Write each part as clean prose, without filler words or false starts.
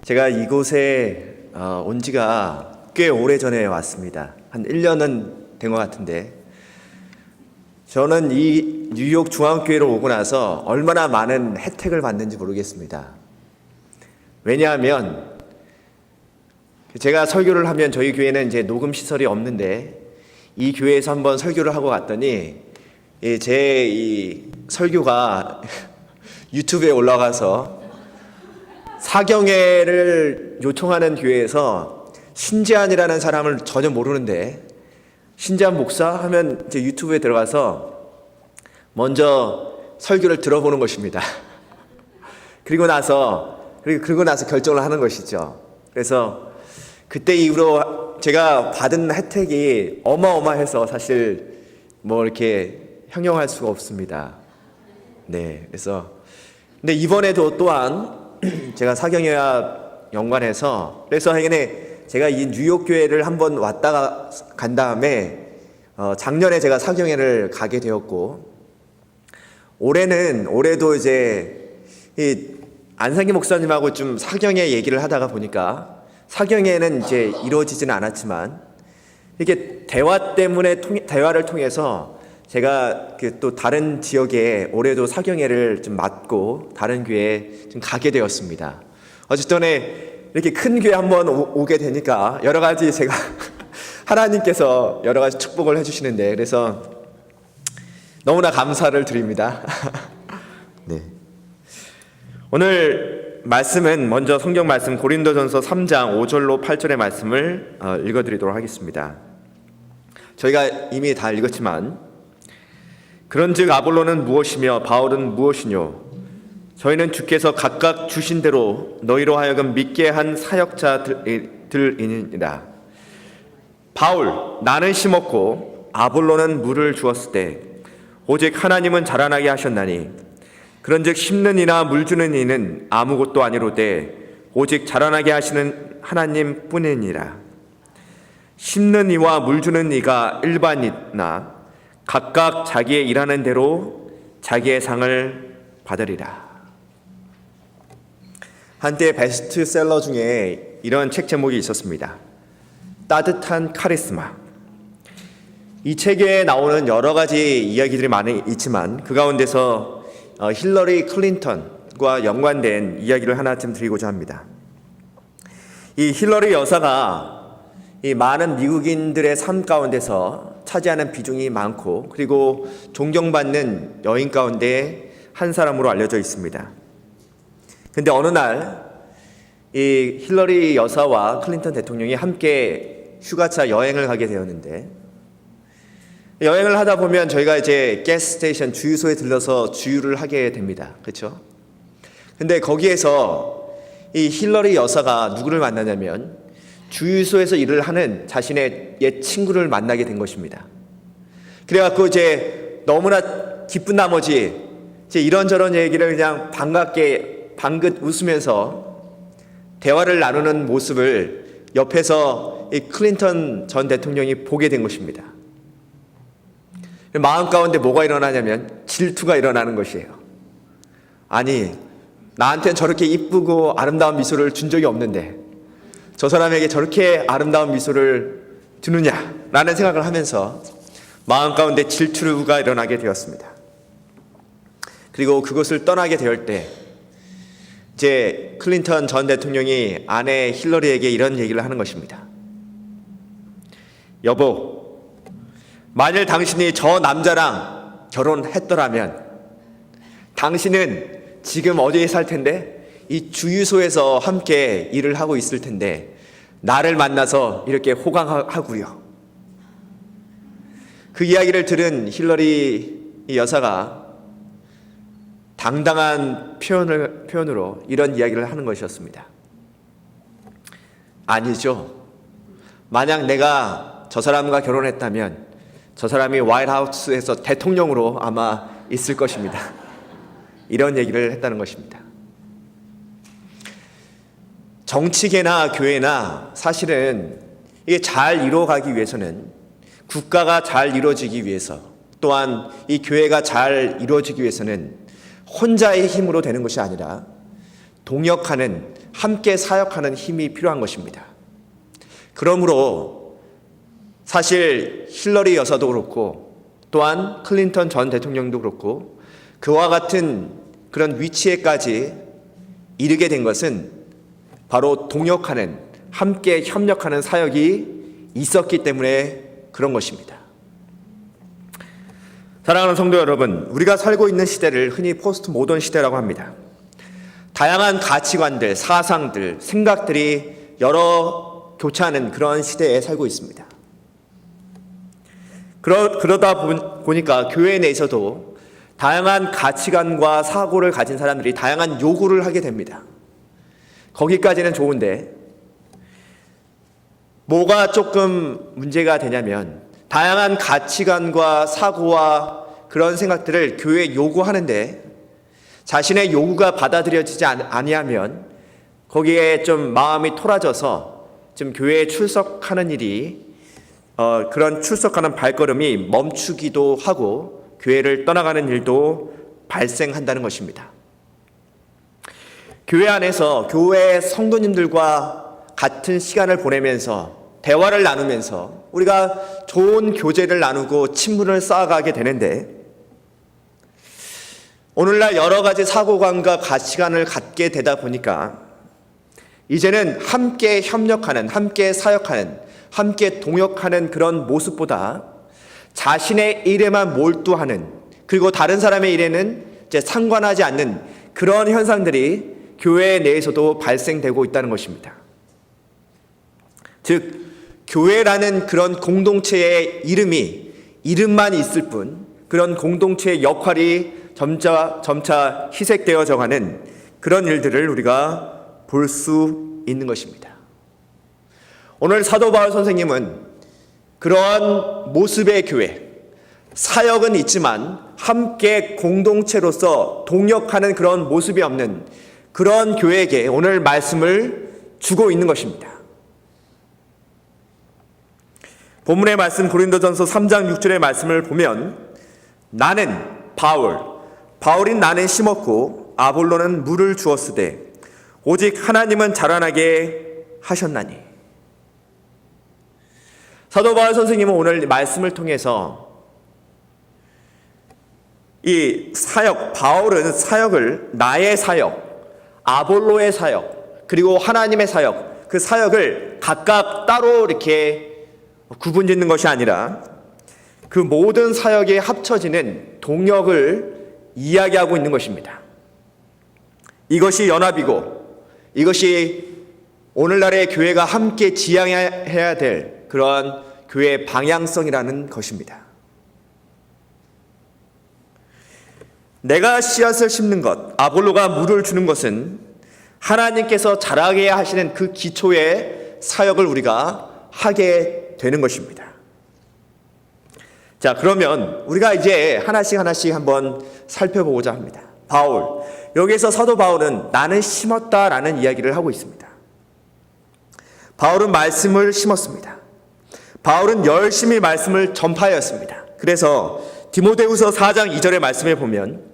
제가 이곳에 온 지가 꽤 오래전에 왔습니다. 한 1년은 된 것 같은데, 저는 이 뉴욕 중앙교회로 오고 나서 얼마나 많은 혜택을 받는지 모르겠습니다. 왜냐하면 제가 설교를 하면 저희 교회는 이제 녹음 시설이 없는데, 이 교회에서 한번 설교를 하고 갔더니 제 이 설교가 유튜브에 올라가서 사경회를 요청하는 교회에서 신재환이라는 사람을 전혀 모르는데, 신재환 목사 하면 이제 유튜브에 들어가서 먼저 설교를 들어보는 것입니다. 그리고 나서 결정을 하는 것이죠. 그래서 그때 이후로 제가 받은 혜택이 어마어마해서 사실 뭐 이렇게 형용할 수가 없습니다. 네, 근데 이번에도 또한 제가 사경회와 연관해서, 그래서 제가 이 뉴욕 교회를 한번 왔다가 간 다음에 작년에 제가 사경회를 가게 되었고, 올해도 이제 이 안상기 목사님하고 좀 사경회 얘기를 하다가 보니까, 사경회는 이제 이루어지지는 않았지만 이렇게 대화를 통해서 제가 또 다른 지역에 올해도 사경회를 좀 맡고 다른 교회에 좀 가게 되었습니다. 어쨌든 이렇게 큰 교회 한번 오게 되니까 여러 가지 제가 하나님께서 여러 가지 축복을 해주시는데, 그래서 너무나 감사를 드립니다. 네. 오늘 말씀은 먼저 성경 말씀 고린도전서 3장 5절로 8절의 말씀을 읽어드리도록 하겠습니다. 저희가 이미 다 읽었지만, 그런즉 아볼로는 무엇이며 바울은 무엇이뇨? 저희는 주께서 각각 주신 대로 너희로 하여금 믿게 한 사역자들이니라. 바울, 나는 심었고 아볼로는 물을 주었을 때 오직 하나님은 자라나게 하셨나니, 그런즉 심는 이나 물 주는 이는 아무것도 아니로되 오직 자라나게 하시는 하나님 뿐이니라. 심는 이와 물 주는 이가 일반이나 각각 자기의 일하는 대로 자기의 상을 받으리라. 한때 베스트셀러 중에 이런 책 제목이 있었습니다. 따뜻한 카리스마. 이 책에 나오는 여러 가지 이야기들이 많이 있지만, 그 가운데서 힐러리 클린턴과 연관된 이야기를 하나쯤 드리고자 합니다. 이 힐러리 여사가 이 많은 미국인들의 삶 가운데서 차지하는 비중이 많고, 그리고 존경받는 여인 가운데 한 사람으로 알려져 있습니다. 근데 어느 날 이 힐러리 여사와 클린턴 대통령이 함께 휴가차 여행을 가게 되었는데, 여행을 하다 보면 저희가 이제 가스스테이션 주유소에 들러서 주유를 하게 됩니다. 그렇죠? 근데 거기에서 이 힐러리 여사가 누구를 만나냐면 주유소에서 일을 하는 자신의 옛 친구를 만나게 된 것입니다. 그래갖고 이제 너무나 기쁜 나머지 이제 이런저런 얘기를 그냥 반갑게 방긋 웃으면서 대화를 나누는 모습을 옆에서 이 클린턴 전 대통령이 보게 된 것입니다. 마음 가운데 뭐가 일어나냐면 질투가 일어나는 것이에요. 아니, 나한테는 저렇게 이쁘고 아름다운 미소를 준 적이 없는데 저 사람에게 저렇게 아름다운 미소를 주느냐라는 생각을 하면서 마음 가운데 질투가 일어나게 되었습니다. 그리고 그것을 떠나게 될 때 이제 클린턴 전 대통령이 아내 힐러리에게 이런 얘기를 하는 것입니다. 여보, 만일 당신이 저 남자랑 결혼했더라면 당신은 지금 어디에 살 텐데? 이 주유소에서 함께 일을 하고 있을 텐데 나를 만나서 이렇게 호강하고요. 그 이야기를 들은 힐러리 여사가 당당한 표현으로 이런 이야기를 하는 것이었습니다. 아니죠. 만약 내가 저 사람과 결혼했다면 저 사람이 화이트하우스에서 대통령으로 아마 있을 것입니다. 이런 얘기를 했다는 것입니다. 정치계나 교회나 사실은 이게 잘 이루어가기 위해서는, 국가가 잘 이루어지기 위해서, 또한 이 교회가 잘 이루어지기 위해서는 혼자의 힘으로 되는 것이 아니라 동역하는, 함께 사역하는 힘이 필요한 것입니다. 그러므로 사실 힐러리 여사도 그렇고 또한 클린턴 전 대통령도 그렇고 그와 같은 그런 위치에까지 이르게 된 것은 바로 동역하는, 함께 협력하는 사역이 있었기 때문에 그런 것입니다. 사랑하는 성도 여러분, 우리가 살고 있는 시대를 흔히 포스트 모던 시대라고 합니다. 다양한 가치관들, 사상들, 생각들이 여러 교차하는 그런 시대에 살고 있습니다. 그러다 보니까 교회 내에서도 다양한 가치관과 사고를 가진 사람들이 다양한 요구를 하게 됩니다. 거기까지는 좋은데 뭐가 조금 문제가 되냐면 다양한 가치관과 사고와 그런 생각들을 교회에 요구하는데 자신의 요구가 받아들여지지 아니하면 거기에 좀 마음이 토라져서 좀 교회에 출석하는 일이 그런 출석하는 발걸음이 멈추기도 하고 교회를 떠나가는 일도 발생한다는 것입니다. 교회 안에서 교회 성도님들과 같은 시간을 보내면서 대화를 나누면서 우리가 좋은 교제를 나누고 친분을 쌓아가게 되는데 오늘날 여러 가지 사고관과 가치관을 갖게 되다 보니까 이제는 함께 협력하는, 함께 사역하는, 함께 동역하는 그런 모습보다 자신의 일에만 몰두하는, 그리고 다른 사람의 일에는 이제 상관하지 않는 그런 현상들이 교회 내에서도 발생되고 있다는 것입니다. 즉 교회라는 그런 공동체의 이름만 있을 뿐 그런 공동체의 역할이 점차 희색되어져 가는 그런 일들을 우리가 볼 수 있는 것입니다. 오늘 사도 바울 선생님은 그러한 모습의 교회, 사역은 있지만 함께 공동체로서 동역하는 그런 모습이 없는 그런 교회에게 오늘 말씀을 주고 있는 것입니다. 본문의 말씀 고린도전서 3장 6절의 말씀을 보면 나는 바울인 나는 심었고 아볼로는 물을 주었으되 오직 하나님은 자라나게 하셨나니. 사도 바울 선생님은 오늘 말씀을 통해서 이 사역, 바울은 사역을 나의 사역, 아볼로의 사역, 그리고 하나님의 사역, 그 사역을 각각 따로 이렇게 구분짓는 것이 아니라 그 모든 사역에 합쳐지는 동역을 이야기하고 있는 것입니다. 이것이 연합이고 이것이 오늘날의 교회가 함께 지향해야 될 그런 교회의 방향성이라는 것입니다. 내가 씨앗을 심는 것, 아볼로가 물을 주는 것은 하나님께서 자라게 하시는 그 기초의 사역을 우리가 하게 되는 것입니다. 자, 그러면 우리가 이제 하나씩 한번 살펴보고자 합니다. 여기에서 사도 바울은 나는 심었다라는 이야기를 하고 있습니다. 바울은 말씀을 심었습니다. 바울은 열심히 말씀을 전파하였습니다. 그래서 디모데후서 4장 2절의 말씀에 보면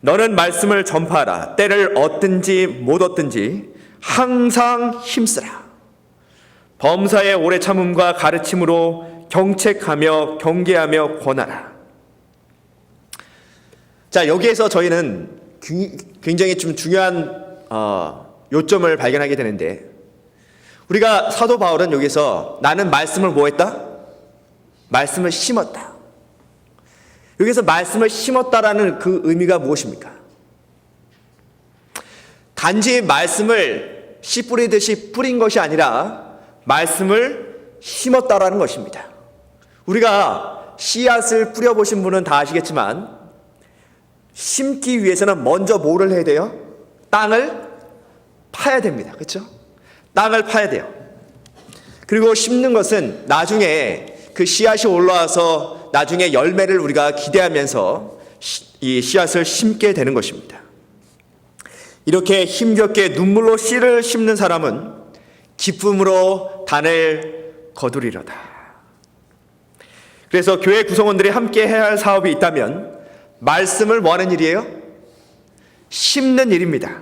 너는 말씀을 전파하라. 때를 얻든지 못 얻든지 항상 힘쓰라. 범사의 오래 참음과 가르침으로 경책하며 경계하며 권하라. 자, 여기에서 저희는 굉장히 좀 중요한 요점을 발견하게 되는데 우리가 사도 바울은 여기서 나는 말씀을 뭐 했다? 말씀을 심었다. 여기서 말씀을 심었다라는 그 의미가 무엇입니까? 단지 말씀을 씨 뿌리듯이 뿌린 것이 아니라 말씀을 심었다라는 것입니다. 우리가 씨앗을 뿌려보신 분은 다 아시겠지만 심기 위해서는 먼저 뭐를 해야 돼요? 땅을 파야 됩니다. 그렇죠? 땅을 파야 돼요. 그리고 심는 것은 나중에 그 씨앗이 올라와서 나중에 열매를 우리가 기대하면서 이 씨앗을 심게 되는 것입니다. 이렇게 힘겹게 눈물로 씨를 심는 사람은 기쁨으로 단을 거두리로다. 그래서 교회 구성원들이 함께 해야 할 사업이 있다면 말씀을 뭐 하는 일이에요? 심는 일입니다.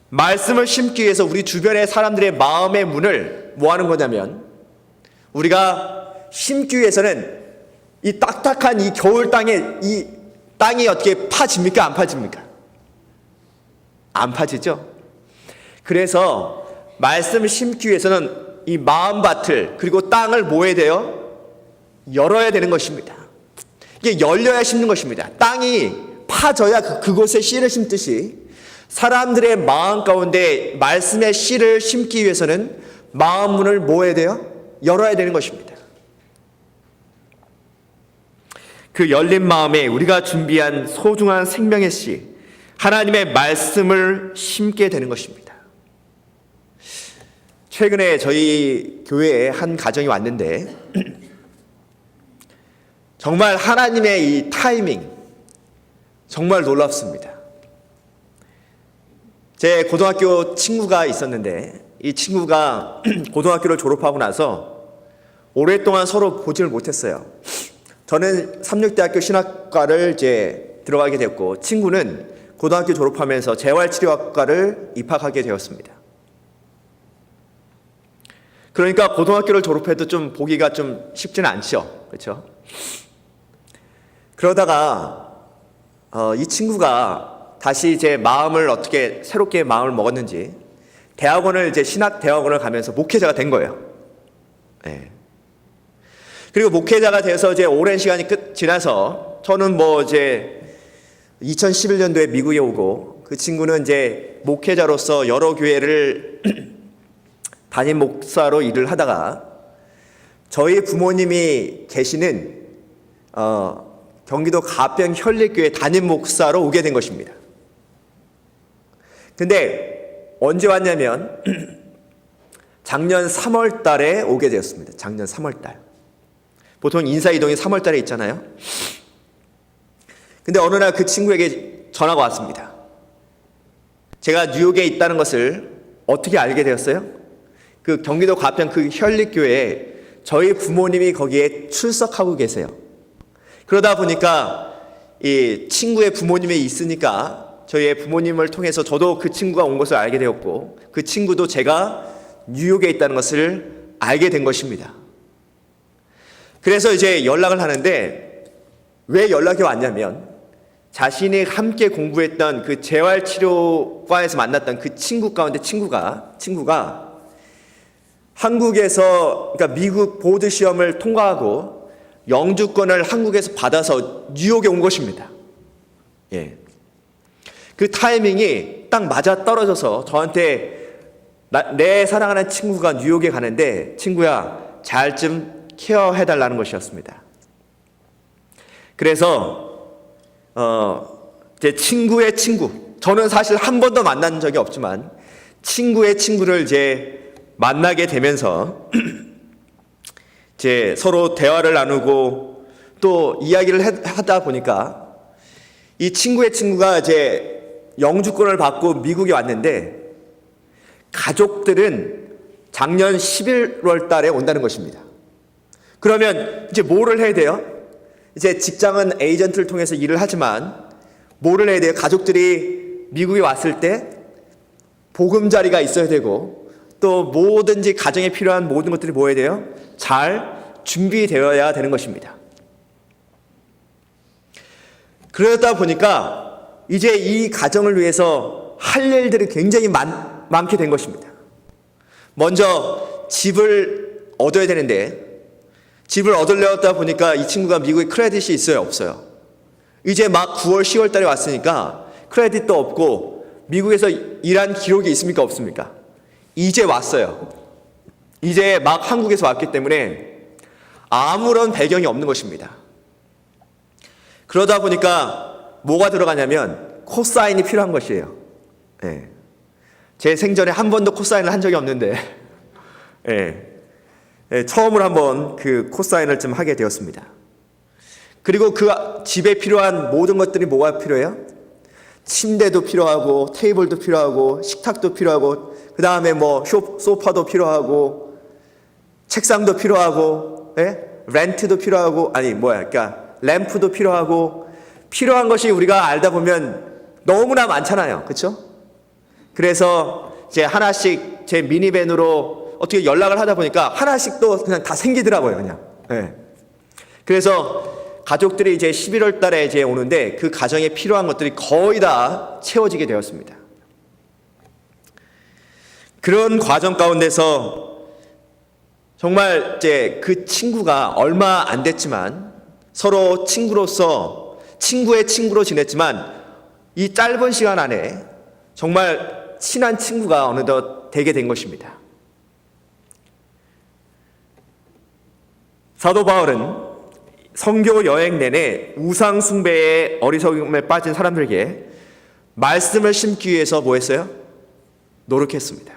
말씀을 심기 위해서 우리 주변의 사람들의 마음의 문을 뭐 하는 거냐면, 우리가 심기 위해서는 이 딱딱한 이 겨울 땅에 이 땅이 어떻게 파집니까? 안 파집니까? 안 파지죠? 그래서 말씀을 심기 위해서는 이 마음밭을 그리고 땅을 뭐 해야 돼요? 열어야 되는 것입니다. 이게 열려야 심는 것입니다. 땅이 파져야 그곳에 씨를 심듯이 사람들의 마음 가운데 말씀의 씨를 심기 위해서는 마음 문을 뭐 해야 돼요? 열어야 되는 것입니다. 그 열린 마음에 우리가 준비한 소중한 생명의 씨, 하나님의 말씀을 심게 되는 것입니다. 최근에 저희 교회에 한 가정이 왔는데 정말 하나님의 이 타이밍 정말 놀랍습니다. 제 고등학교 친구가 있었는데 이 친구가 고등학교를 졸업하고 나서 오랫동안 서로 보지를 못했어요. 저는 삼육대학교 신학과를 이제 들어가게 됐고, 친구는 고등학교 졸업하면서 재활치료학과를 입학하게 되었습니다. 그러니까 고등학교를 졸업해도 좀 보기가 좀 쉽지는 않죠. 그렇죠? 그러다가 이 친구가 다시 이제 마음을 어떻게 새롭게 마음을 먹었는지 대학원을 이제 신학 대학원을 가면서 목회자가 된 거예요. 네. 그리고 목회자가 돼서 이제 오랜 시간이 지나서 저는 뭐 이제 2011년도에 미국에 오고, 그 친구는 이제 목회자로서 여러 교회를 담임 목사로 일을 하다가 저희 부모님이 계시는 경기도 가평 현립교회 담임 목사로 오게 된 것입니다. 근데 언제 왔냐면 작년 3월 달에 오게 되었습니다. 작년 3월 달. 보통 인사이동이 3월 달에 있잖아요. 근데 어느 날 그 친구에게 전화가 왔습니다. 제가 뉴욕에 있다는 것을 어떻게 알게 되었어요? 그 경기도 가평 그 현립교회에 저희 부모님이 거기에 출석하고 계세요. 그러다 보니까 이 친구의 부모님이 있으니까 저희의 부모님을 통해서 저도 그 친구가 온 것을 알게 되었고, 그 친구도 제가 뉴욕에 있다는 것을 알게 된 것입니다. 그래서 이제 연락을 하는데, 왜 연락이 왔냐면 자신이 함께 공부했던 그 재활치료과에서 만났던 그 친구 가운데 친구가 한국에서, 그러니까 미국 보드 시험을 통과하고 영주권을 한국에서 받아서 뉴욕에 온 것입니다. 예. 그 타이밍이 딱 맞아 떨어져서 저한테 내 사랑하는 친구가 뉴욕에 가는데 친구야 잘 좀 케어해달라는 것이었습니다. 그래서 제 친구의 친구, 저는 사실 한 번도 만난 적이 없지만 친구의 친구를 이제 만나게 되면서 이제 서로 대화를 나누고 또 이야기를 하다 보니까 이 친구의 친구가 이제 영주권을 받고 미국에 왔는데 가족들은 작년 11월 달에 온다는 것입니다. 그러면 이제 뭐를 해야 돼요? 이제 직장은 에이전트를 통해서 일을 하지만 뭐를 해야 돼요? 가족들이 미국에 왔을 때 보금자리가 있어야 되고 또 뭐든지 가정에 필요한 모든 것들이 뭐 해야 돼요? 잘 준비되어야 되는 것입니다. 그러다 보니까 이제 이 가정을 위해서 할 일들이 굉장히 많게 된 것입니다. 먼저 집을 얻어야 되는데 집을 얻으려다 보니까 이 친구가 미국에 크레딧이 있어요? 없어요? 이제 막 9월, 10월 달에 왔으니까 크레딧도 없고 미국에서 일한 기록이 있습니까? 없습니까? 이제 왔어요. 이제 막 한국에서 왔기 때문에 아무런 배경이 없는 것입니다. 그러다 보니까 뭐가 들어가냐면 코사인이 필요한 것이에요. 네. 제 생전에 한 번도 코사인을 한 적이 없는데 네. 네, 처음으로 한번 그 코사인을 좀 하게 되었습니다. 그리고 그 집에 필요한 모든 것들이 뭐가 필요해요? 침대도 필요하고 테이블도 필요하고 식탁도 필요하고 그 다음에 뭐 소파도 필요하고 책상도 필요하고 렌트도 필요하고 그러니까 램프도 필요하고 필요한 것이 우리가 알다 보면 너무나 많잖아요. 그렇죠? 그래서 이제 하나씩 제 미니밴으로 어떻게 연락을 하다 보니까 하나씩 또 그냥 다 생기더라고요, 그냥. 네. 그래서 가족들이 이제 11월 달에 이제 오는데 그 가정에 필요한 것들이 거의 다 채워지게 되었습니다. 그런 과정 가운데서 정말 이제 그 친구가 얼마 안 됐지만 서로 친구로서 친구의 친구로 지냈지만 이 짧은 시간 안에 정말 친한 친구가 어느덧 되게 된 것입니다. 사도 바울은 선교 여행 내내 우상 숭배의 어리석음에 빠진 사람들에게 말씀을 심기 위해서 뭐 했어요? 노력했습니다.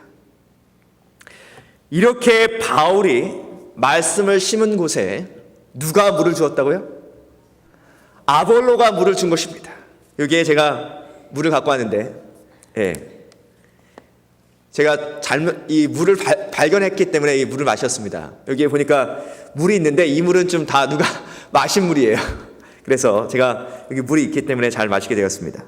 이렇게 바울이 말씀을 심은 곳에 누가 물을 주었다고요? 아볼로가 물을 준 것입니다. 여기에 제가 물을 갖고 왔는데, 제가 이 물을 발견했기 때문에 이 물을 마셨습니다. 여기에 보니까 물이 있는데 이 물은 좀 다 누가 마신 물이에요. 그래서 제가 여기 물이 있기 때문에 잘 마시게 되었습니다.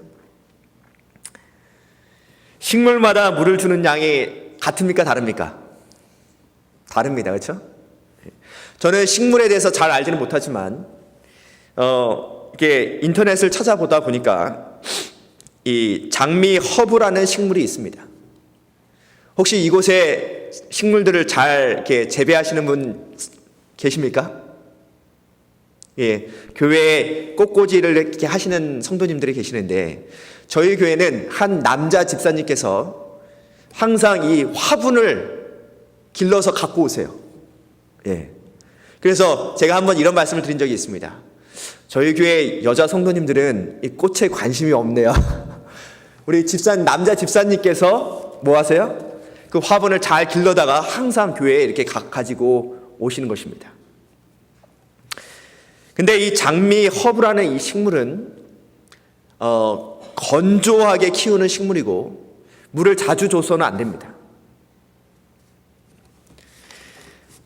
식물마다 물을 주는 양이 같습니까? 다릅니까? 다릅니다. 그렇죠? 저는 식물에 대해서 잘 알지는 못하지만 이렇게 인터넷을 찾아보다 보니까 이 장미 허브라는 식물이 있습니다. 혹시 이곳에 식물들을 잘 이렇게 재배하시는 분 계십니까? 예, 교회에 꽃꽂이를 이렇게 하시는 성도님들이 계시는데 저희 교회는 한 남자 집사님께서 항상 이 화분을 길러서 갖고 오세요. 예. 그래서 제가 한번 이런 말씀을 드린 적이 있습니다. 저희 교회 여자 성도님들은 이 꽃에 관심이 없네요. 우리 남자 집사님께서 뭐 하세요? 그 화분을 잘 길러다가 항상 교회에 이렇게 가지고 오시는 것입니다. 근데 이 장미 허브라는 이 식물은 건조하게 키우는 식물이고 물을 자주 줘서는 안 됩니다.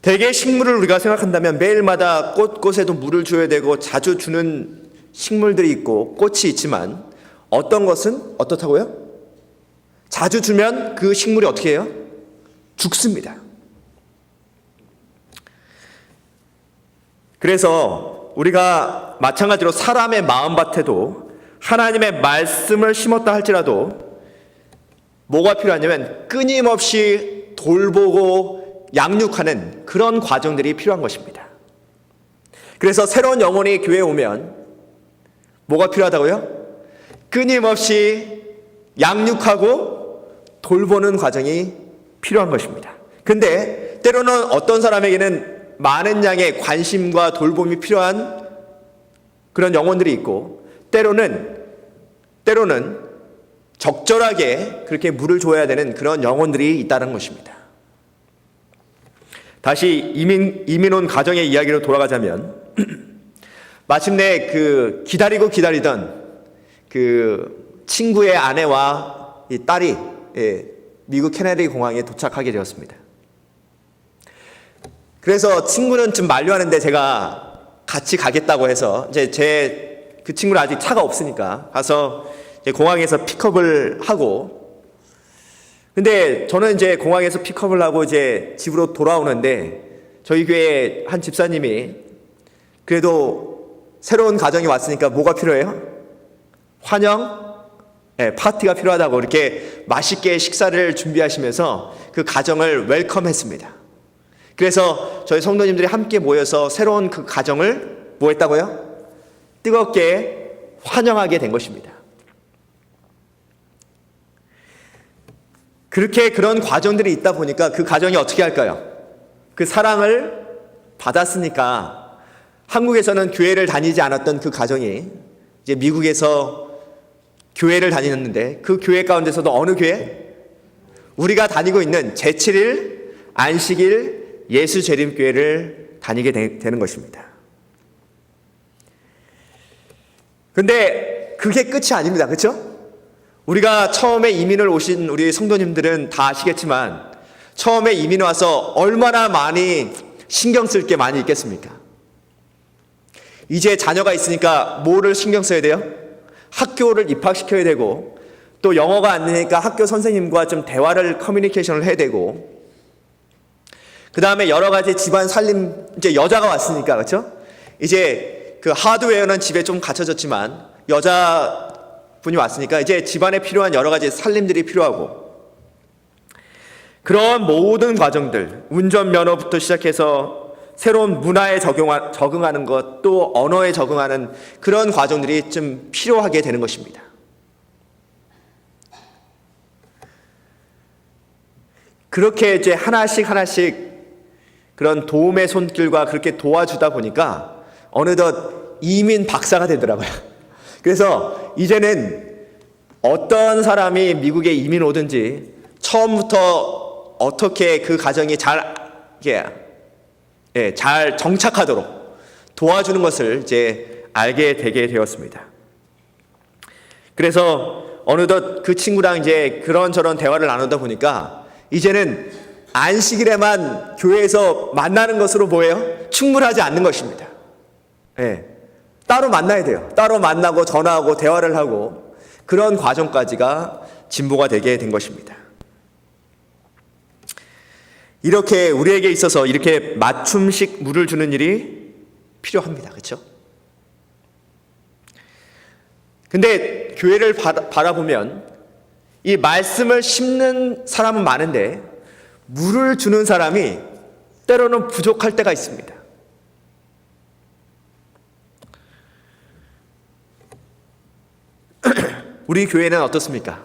대개 식물을 우리가 생각한다면 매일마다 곳곳에도 물을 줘야 되고 자주 주는 식물들이 있고 꽃이 있지만 어떤 것은 어떻다고요? 자주 주면 그 식물이 어떻게 해요? 죽습니다. 그래서 우리가 마찬가지로 사람의 마음밭에도 하나님의 말씀을 심었다 할지라도 뭐가 필요하냐면 끊임없이 돌보고 양육하는 그런 과정들이 필요한 것입니다. 그래서 새로운 영혼이 교회에 오면 뭐가 필요하다고요? 끊임없이 양육하고 돌보는 과정이 필요한 것입니다. 근데 때로는 어떤 사람에게는 많은 양의 관심과 돌봄이 필요한 그런 영혼들이 있고 때로는 적절하게 그렇게 물을 줘야 되는 그런 영혼들이 있다는 것입니다. 다시 이민 온 가정의 이야기로 돌아가자면 마침내 그 기다리던 그 친구의 아내와 이 딸이 미국 케네디 공항에 도착하게 되었습니다. 그래서 친구는 좀 만류하는데 제가 같이 가겠다고 해서 이제 그 친구는 아직 차가 없으니까 가서 이제 공항에서 픽업을 하고, 근데 저는 이제 공항에서 픽업을 하고 이제 집으로 돌아오는데 저희 교회 한 집사님이 그래도 새로운 가정이 왔으니까 뭐가 필요해요? 환영? 네, 파티가 필요하다고 이렇게 맛있게 식사를 준비하시면서 그 가정을 웰컴했습니다. 그래서 저희 성도님들이 함께 모여서 새로운 그 가정을 뭐 했다고요? 뜨겁게 환영하게 된 것입니다. 그렇게 그런 과정들이 있다 보니까 그 가정이 어떻게 할까요? 그 사랑을 받았으니까 한국에서는 교회를 다니지 않았던 그 가정이 이제 미국에서 교회를 다니는데 그 교회 가운데서도 어느 교회? 우리가 다니고 있는 제7일 안식일 예수 재림교회를 다니게 되는 것입니다. 근데 그게 끝이 아닙니다. 그렇죠? 우리가 처음에 이민을 오신 우리 성도님들은 다 아시겠지만 처음에 이민 와서 얼마나 많이 신경 쓸 게 많이 있겠습니까? 이제 자녀가 있으니까 뭐를 신경 써야 돼요? 학교를 입학시켜야 되고 또 영어가 안 되니까 학교 선생님과 좀 대화를 커뮤니케이션을 해야 되고, 그 다음에 여러 가지 집안 살림, 이제 여자가 왔으니까, 그렇죠? 이제 그 하드웨어는 집에 좀 갖춰졌지만 여자분이 왔으니까 이제 집안에 필요한 여러 가지 살림들이 필요하고, 그런 모든 과정들, 운전면허부터 시작해서 새로운 문화에 적응하는 것, 또 언어에 적응하는 그런 과정들이 좀 필요하게 되는 것입니다. 그렇게 이제 하나씩 그런 도움의 손길과 그렇게 도와주다 보니까 어느덧 이민 박사가 되더라고요. 그래서 이제는 어떤 사람이 미국에 이민 오든지 처음부터 어떻게 그 가정이 잘 정착하도록 도와주는 것을 이제 알게 되게 되었습니다. 그래서 어느덧 그 친구랑 이제 그런저런 대화를 나누다 보니까 이제는 안식일에만 교회에서 만나는 것으로 뭐예요? 충분하지 않는 것입니다. 따로 만나야 돼요. 따로 만나고 전화하고 대화를 하고 그런 과정까지가 진보가 되게 된 것입니다. 이렇게 우리에게 있어서 이렇게 맞춤식 물을 주는 일이 필요합니다. 그렇죠? 근데 교회를 바라보면 이 말씀을 심는 사람은 많은데 물을 주는 사람이 때로는 부족할 때가 있습니다. 우리 교회는 어떻습니까?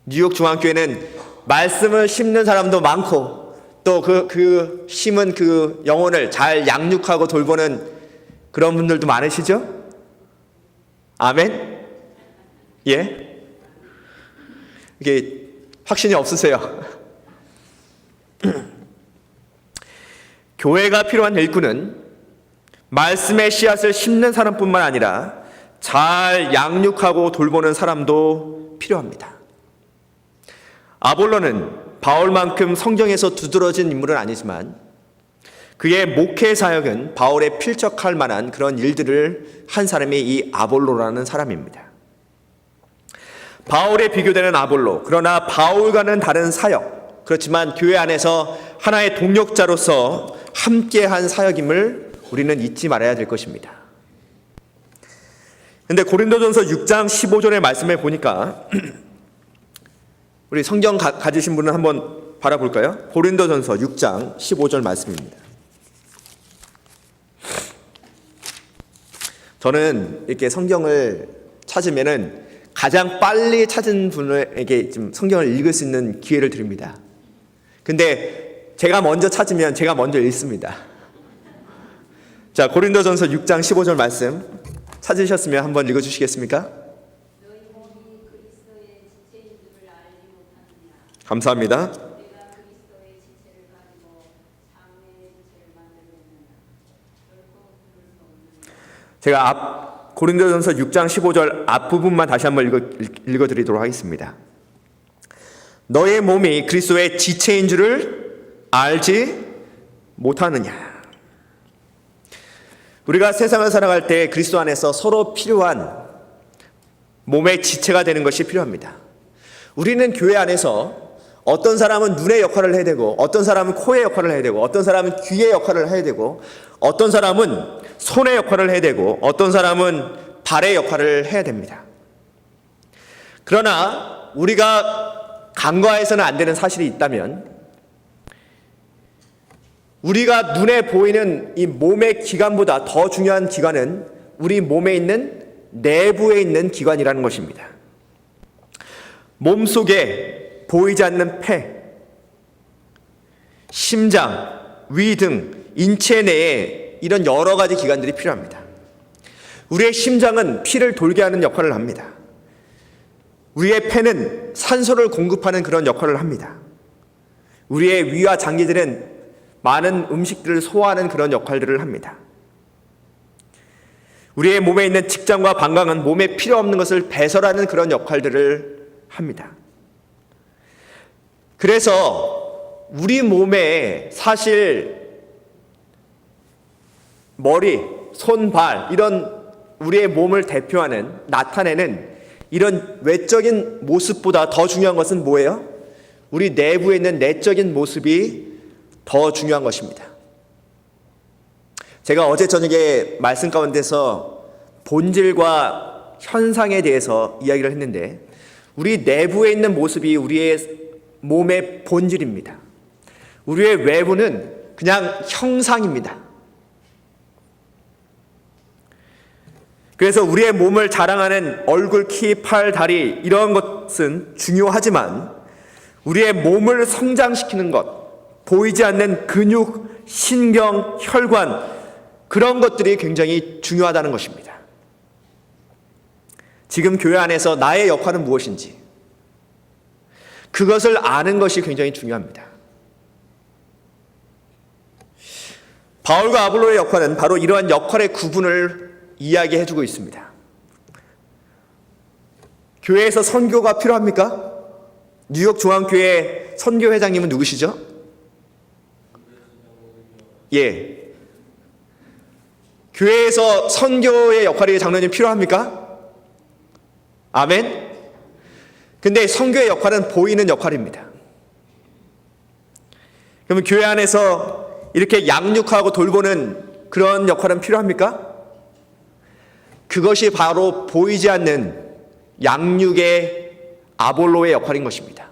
뉴욕 중앙교회는 말씀을 심는 사람도 많고 또 그 심은 그 영혼을 잘 양육하고 돌보는 그런 분들도 많으시죠? 아멘? 예? 이게 확신이 없으세요? 교회가 필요한 일꾼은 말씀의 씨앗을 심는 사람뿐만 아니라 잘 양육하고 돌보는 사람도 필요합니다. 아볼로는 바울만큼 성경에서 두드러진 인물은 아니지만 그의 목회 사역은 바울에 필적할 만한 그런 일들을 한 사람이 이 아볼로라는 사람입니다. 바울에 비교되는 아볼로, 그러나 바울과는 다른 사역, 그렇지만 교회 안에서 하나의 동력자로서 함께한 사역임을 우리는 잊지 말아야 될 것입니다. 그런데 고린도전서 6장 15절의 말씀을 보니까 우리 성경 가지신 분은 한번 바라볼까요? 고린도전서 6장 15절 말씀입니다. 저는 이렇게 성경을 찾으면은 가장 빨리 찾은 분에게 좀 성경을 읽을 수 있는 기회를 드립니다. 근데 제가 먼저 찾으면 제가 먼저 읽습니다. 자, 고린도전서 6장 15절 말씀 찾으셨으면 한번 읽어주시겠습니까? 너희 몸이 그리스도의 지체인 줄을 알지 못하느냐. 감사합니다. 내가 그리스도의 지체를 가지고 장래의 지체를 만들겠느냐. 결코 그럴 수 없느냐. 제가 고린도전서 6장 15절 앞부분만 다시 한번 읽어드리도록 하겠습니다. 너의 몸이 그리스도의 지체인 줄을 알지 못하느냐. 우리가 세상을 살아갈 때 그리스도 안에서 서로 필요한 몸의 지체가 되는 것이 필요합니다. 우리는 교회 안에서 어떤 사람은 눈의 역할을 해야 되고, 어떤 사람은 코의 역할을 해야 되고, 어떤 사람은 귀의 역할을 해야 되고, 어떤 사람은 손의 역할을 해야 되고, 어떤 사람은 발의 역할을 해야 됩니다. 그러나 우리가 간과해서는 안 되는 사실이 있다면, 우리가 눈에 보이는 이 몸의 기관보다 더 중요한 기관은 우리 몸에 있는 내부에 있는 기관이라는 것입니다. 몸속에 보이지 않는 폐, 심장, 위 등 인체 내에 이런 여러 가지 기관들이 필요합니다. 우리의 심장은 피를 돌게 하는 역할을 합니다. 우리의 폐는 산소를 공급하는 그런 역할을 합니다. 우리의 위와 장기들은 많은 음식들을 소화하는 그런 역할들을 합니다. 우리의 몸에 있는 직장과 방광은 몸에 필요 없는 것을 배설하는 그런 역할들을 합니다. 그래서 우리 몸에 사실 머리, 손, 발 이런 우리의 몸을 대표하는 나타내는 이런 외적인 모습보다 더 중요한 것은 뭐예요? 우리 내부에 있는 내적인 모습이 더 중요한 것입니다. 제가 어제 저녁에 말씀 가운데서 본질과 현상에 대해서 이야기를 했는데, 우리 내부에 있는 모습이 우리의 몸의 본질입니다. 우리의 외부는 그냥 형상입니다. 그래서 우리의 몸을 자랑하는 얼굴, 키, 팔, 다리 이런 것은 중요하지만 우리의 몸을 성장시키는 것, 보이지 않는 근육, 신경, 혈관 그런 것들이 굉장히 중요하다는 것입니다. 지금 교회 안에서 나의 역할은 무엇인지 그것을 아는 것이 굉장히 중요합니다. 바울과 아볼로의 역할은 바로 이러한 역할의 구분을 이야기해주고 있습니다. 교회에서 선교가 필요합니까? 뉴욕 중앙교회 선교회장님은 누구시죠? 예. 교회에서 선교의 역할이 장로님 필요합니까? 아멘. 근데 선교의 역할은 보이는 역할입니다. 그러면 교회 안에서 이렇게 양육하고 돌보는 그런 역할은 필요합니까? 그것이 바로 보이지 않는 양육의 아볼로의 역할인 것입니다.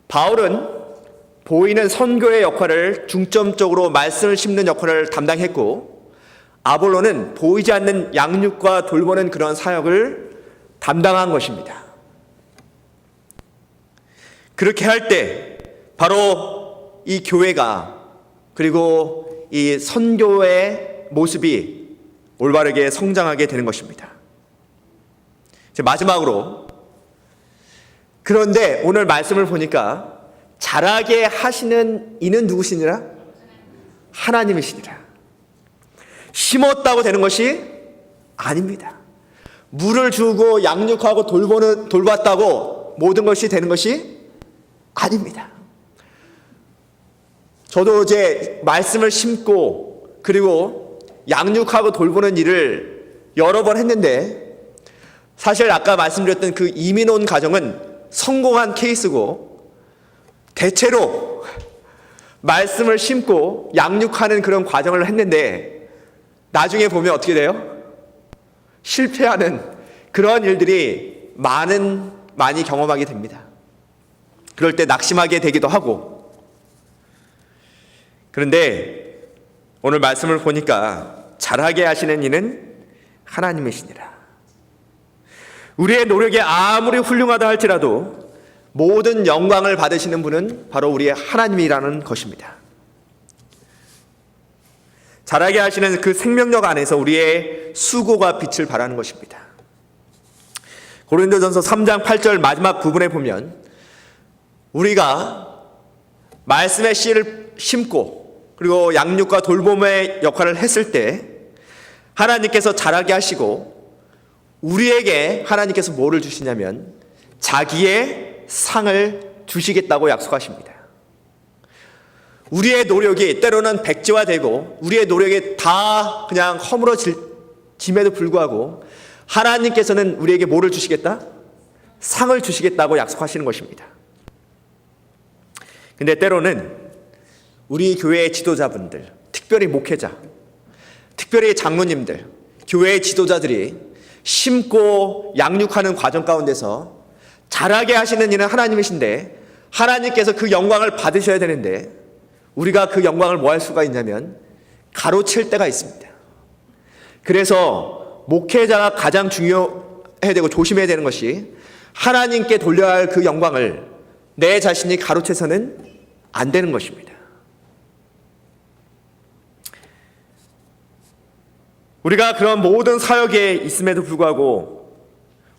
바울은 보이는 선교의 역할을 중점적으로 말씀을 심는 역할을 담당했고, 아볼로는 보이지 않는 양육과 돌보는 그런 사역을 담당한 것입니다. 그렇게 할 때 바로 이 교회가, 그리고 이 선교의 모습이 올바르게 성장하게 되는 것입니다. 마지막으로, 그런데 오늘 말씀을 보니까 자라게 하시는 이는 누구시니라? 하나님이시니라. 심었다고 되는 것이 아닙니다. 물을 주고 양육하고 돌봤다고 모든 것이 되는 것이 아닙니다. 저도 이제 말씀을 심고 그리고 양육하고 돌보는 일을 여러 번 했는데, 사실 아까 말씀드렸던 그 이민 온 가정은 성공한 케이스고, 대체로 말씀을 심고 양육하는 그런 과정을 했는데 나중에 보면 어떻게 돼요? 실패하는 그런 일들이 많이 경험하게 됩니다. 그럴 때 낙심하게 되기도 하고. 그런데 오늘 말씀을 보니까 잘하게 하시는 이는 하나님이시니라. 우리의 노력이 아무리 훌륭하다 할지라도 모든 영광을 받으시는 분은 바로 우리의 하나님이라는 것입니다. 자라게 하시는 그 생명력 안에서 우리의 수고가 빛을 발하는 것입니다. 고린도전서 3장 8절 마지막 부분에 보면, 우리가 말씀의 씨를 심고 그리고 양육과 돌봄의 역할을 했을 때 하나님께서 자라게 하시고, 우리에게 하나님께서 뭐를 주시냐면 자기의 상을 주시겠다고 약속하십니다. 우리의 노력이 때로는 백지화되고 우리의 노력이 다 그냥 허물어짐에도 불구하고 하나님께서는 우리에게 뭐를 주시겠다? 상을 주시겠다고 약속하시는 것입니다. 근데 때로는 우리 교회의 지도자분들, 특별히 목회자, 특별히 장로님들, 교회의 지도자들이 심고 양육하는 과정 가운데서 자라게 하시는 이는 하나님이신데 하나님께서 그 영광을 받으셔야 되는데 우리가 그 영광을 뭐 할 수가 있냐면 가로챌 때가 있습니다. 그래서 목회자가 가장 중요해야 되고 조심해야 되는 것이 하나님께 돌려야 할 그 영광을 내 자신이 가로채서는 안 되는 것입니다. 우리가 그런 모든 사역에 있음에도 불구하고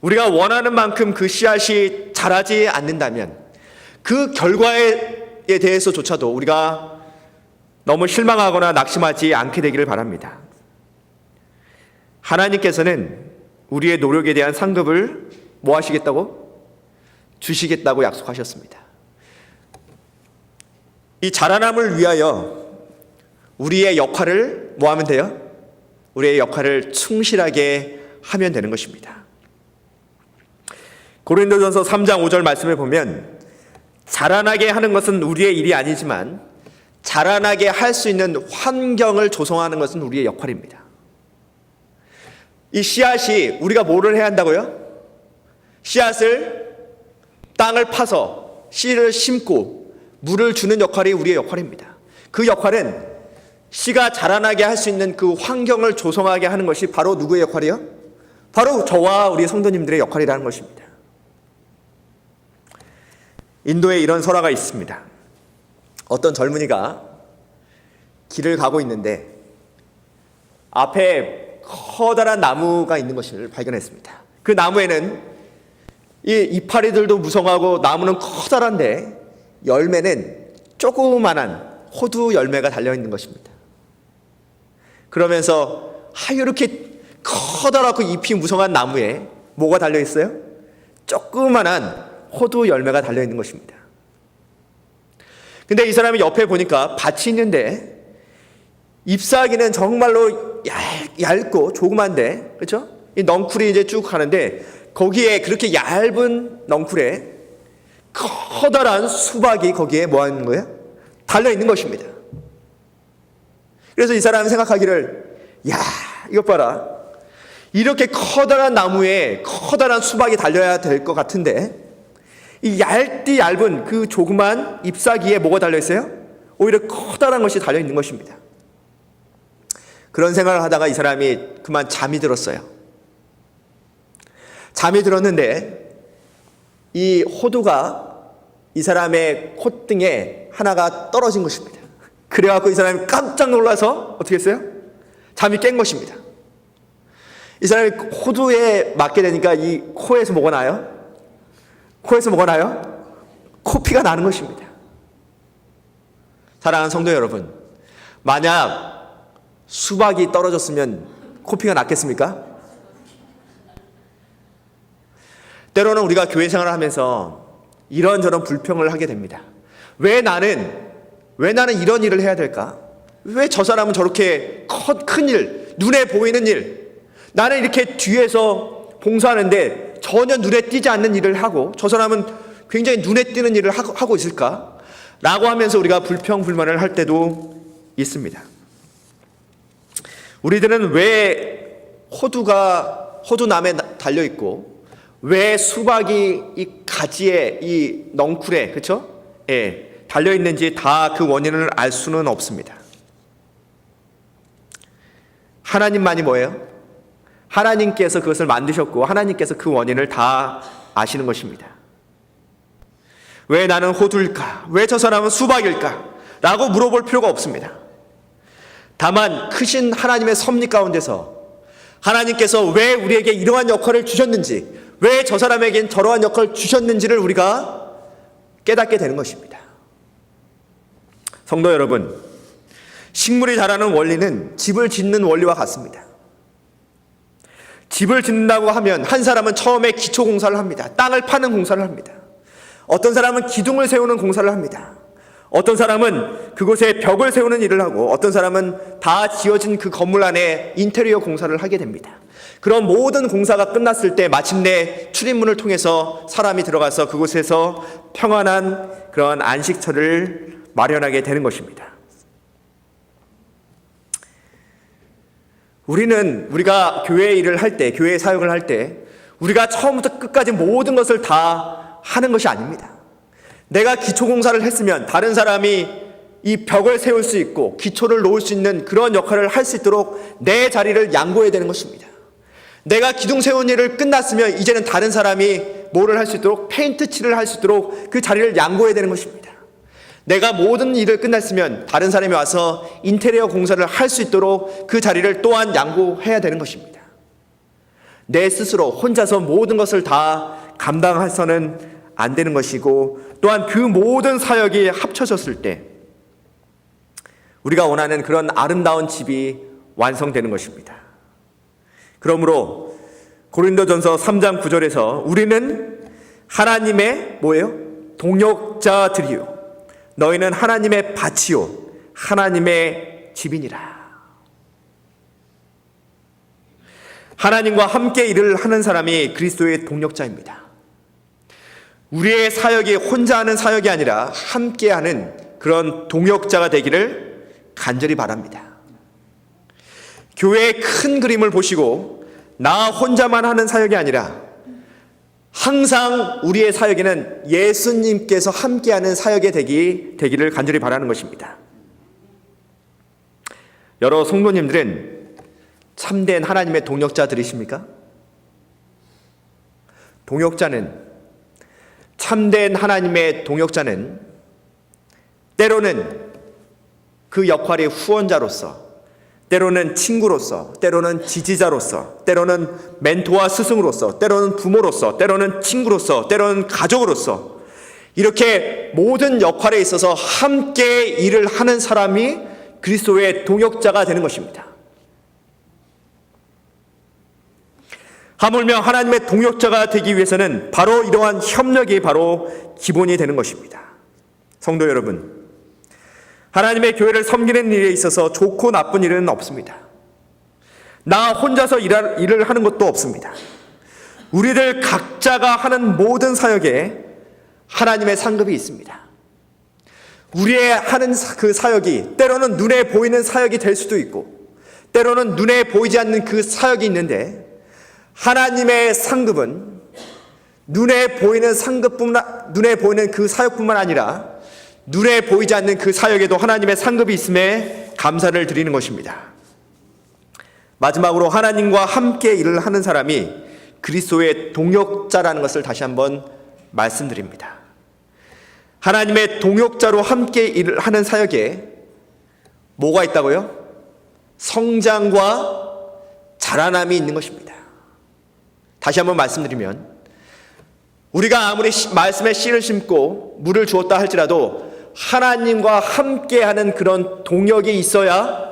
우리가 원하는 만큼 그 씨앗이 자라지 않는다면 그 결과에 대해서조차도 우리가 너무 실망하거나 낙심하지 않게 되기를 바랍니다. 하나님께서는 우리의 노력에 대한 상급을 뭐 하시겠다고? 주시겠다고 약속하셨습니다. 이 자라남을 위하여 우리의 역할을 뭐 하면 돼요? 우리의 역할을 충실하게 하면 되는 것입니다. 고린도전서 3장 5절 말씀에 보면 자라나게 하는 것은 우리의 일이 아니지만 자라나게 할 수 있는 환경을 조성하는 것은 우리의 역할입니다. 이 씨앗이 우리가 뭐를 해야 한다고요? 씨앗을 땅을 파서 씨를 심고 물을 주는 역할이 우리의 역할입니다. 그 역할은 씨가 자라나게 할 수 있는 그 환경을 조성하게 하는 것이 바로 누구의 역할이요? 바로 저와 우리 성도님들의 역할이라는 것입니다. 인도에 이런 설화가 있습니다. 어떤 젊은이가 길을 가고 있는데 앞에 커다란 나무가 있는 것을 발견했습니다. 그 나무에는 이 이파리들도 무성하고 나무는 커다란데 열매는 조그만한 호두 열매가 달려있는 것입니다. 그러면서 이렇게 커다랗고 잎이 무성한 나무에 뭐가 달려있어요? 조그만한 호두 열매가 달려있는 것입니다. 근데 이 사람이 옆에 보니까 밭이 있는데 잎사귀는 정말로 얇고 조그만데, 그렇죠? 이 넝쿨이 이제 쭉 가는데 거기에 그렇게 얇은 넝쿨에 커다란 수박이 거기에 뭐 하는 거예요? 달려있는 것입니다. 그래서 이 사람이 생각하기를, 이것 봐라. 이렇게 커다란 나무에 커다란 수박이 달려야 될 것 같은데 이 얇은 그 조그만 잎사귀에 뭐가 달려있어요? 오히려 커다란 것이 달려있는 것입니다. 그런 생각을 하다가 이 사람이 그만 잠이 들었어요. 잠이 들었는데 이 호두가 이 사람의 콧등에 하나가 떨어진 것입니다. 그래갖고 이 사람이 깜짝 놀라서 어떻게 했어요? 잠이 깬 것입니다. 이 사람이 호두에 맞게 되니까 이 코에서 뭐가 나요? 코에서 뭐가 나요? 코피가 나는 것입니다. 사랑하는 성도 여러분, 만약 수박이 떨어졌으면 코피가 났겠습니까? 때로는 우리가 교회 생활을 하면서 이런저런 불평을 하게 됩니다. 왜 나는 이런 일을 해야 될까? 왜 저 사람은 저렇게 큰 일, 눈에 보이는 일, 나는 이렇게 뒤에서 봉사하는데 전혀 눈에 띄지 않는 일을 하고 저 사람은 굉장히 눈에 띄는 일을 하고 있을까? 라고 하면서 우리가 불평불만을 할 때도 있습니다. 우리들은 왜 호두나무에 달려있고 왜 수박이 이 가지에 이 넝쿨에, 그렇죠? 달려있는지 다 그 원인을 알 수는 없습니다. 하나님만이 뭐예요? 하나님께서 그것을 만드셨고 하나님께서 그 원인을 다 아시는 것입니다. 왜 나는 호두일까? 왜 저 사람은 수박일까? 라고 물어볼 필요가 없습니다. 다만 크신 하나님의 섭리 가운데서 하나님께서 왜 우리에게 이러한 역할을 주셨는지, 왜 저 사람에겐 저러한 역할을 주셨는지를 우리가 깨닫게 되는 것입니다. 성도 여러분, 식물이 자라는 원리는 집을 짓는 원리와 같습니다. 집을 짓는다고 하면 한 사람은 처음에 기초 공사를 합니다. 땅을 파는 공사를 합니다. 어떤 사람은 기둥을 세우는 공사를 합니다. 어떤 사람은 그곳에 벽을 세우는 일을 하고 어떤 사람은 다 지어진 그 건물 안에 인테리어 공사를 하게 됩니다. 그런 모든 공사가 끝났을 때 마침내 출입문을 통해서 사람이 들어가서 그곳에서 평안한 그런 안식처를 마련하게 되는 것입니다. 우리가 교회 일을 할 때, 교회 사역을 할 때 우리가 처음부터 끝까지 모든 것을 다 하는 것이 아닙니다. 내가 기초공사를 했으면 다른 사람이 이 벽을 세울 수 있고 기초를 놓을 수 있는 그런 역할을 할 수 있도록 내 자리를 양보해야 되는 것입니다. 내가 기둥 세운 일을 끝났으면 이제는 다른 사람이 뭐를 할 수 있도록 페인트 칠을 할 수 있도록 그 자리를 양보해야 되는 것입니다. 내가 모든 일을 끝났으면 다른 사람이 와서 인테리어 공사를 할 수 있도록 그 자리를 또한 양보해야 되는 것입니다. 내 스스로 혼자서 모든 것을 다 감당해서는 안 되는 것이고 또한 그 모든 사역이 합쳐졌을 때 우리가 원하는 그런 아름다운 집이 완성되는 것입니다. 그러므로 고린도전서 3장 9절에서 우리는 하나님의 뭐예요? 동역자들이요 너희는 하나님의 밭이요 하나님의 집이니라. 하나님과 함께 일을 하는 사람이 그리스도의 동역자입니다. 우리의 사역이 혼자 하는 사역이 아니라 함께하는 그런 동역자가 되기를 간절히 바랍니다. 교회의 큰 그림을 보시고 나 혼자만 하는 사역이 아니라 항상 우리의 사역에는 예수님께서 함께하는 사역이 되기를 간절히 바라는 것입니다. 여러 성도님들은 참된 하나님의 동역자들이십니까? 참된 하나님의 동역자는 때로는 그 역할의 후원자로서, 때로는 친구로서, 때로는 지지자로서, 때로는 멘토와 스승으로서, 때로는 부모로서, 때로는 친구로서, 때로는 가족으로서 이렇게 모든 역할에 있어서 함께 일을 하는 사람이 그리스도의 동역자가 되는 것입니다. 하물며 하나님의 동역자가 되기 위해서는 바로 이러한 협력이 바로 기본이 되는 것입니다. 성도 여러분, 하나님의 교회를 섬기는 일에 있어서 좋고 나쁜 일은 없습니다. 나 혼자서 일을 하는 것도 없습니다. 우리들 각자가 하는 모든 사역에 하나님의 상급이 있습니다. 우리의 하는 그 사역이 때로는 눈에 보이는 사역이 될 수도 있고 때로는 눈에 보이지 않는 그 사역이 있는데 하나님의 상급은 눈에 보이는 그 사역뿐만 아니라 눈에 보이지 않는 그 사역에도 하나님의 상급이 있음에 감사를 드리는 것입니다. 마지막으로 하나님과 함께 일을 하는 사람이 그리스도의 동역자라는 것을 다시 한번 말씀드립니다. 하나님의 동역자로 함께 일을 하는 사역에 뭐가 있다고요? 성장과 자라남이 있는 것입니다. 다시 한번 말씀드리면 우리가 아무리 말씀에 씨를 심고 물을 주었다 할지라도 하나님과 함께하는 그런 동역이 있어야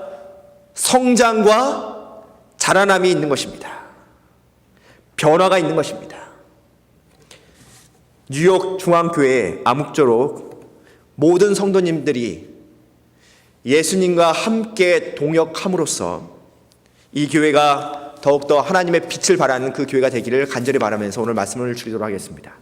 성장과 자라남이 있는 것입니다. 변화가 있는 것입니다. 뉴욕 중앙교회 아묵조록 모든 성도님들이 예수님과 함께 동역함으로써 이 교회가 더욱더 하나님의 빛을 발하는 그 교회가 되기를 간절히 바라면서 오늘 말씀을 드리도록 하겠습니다.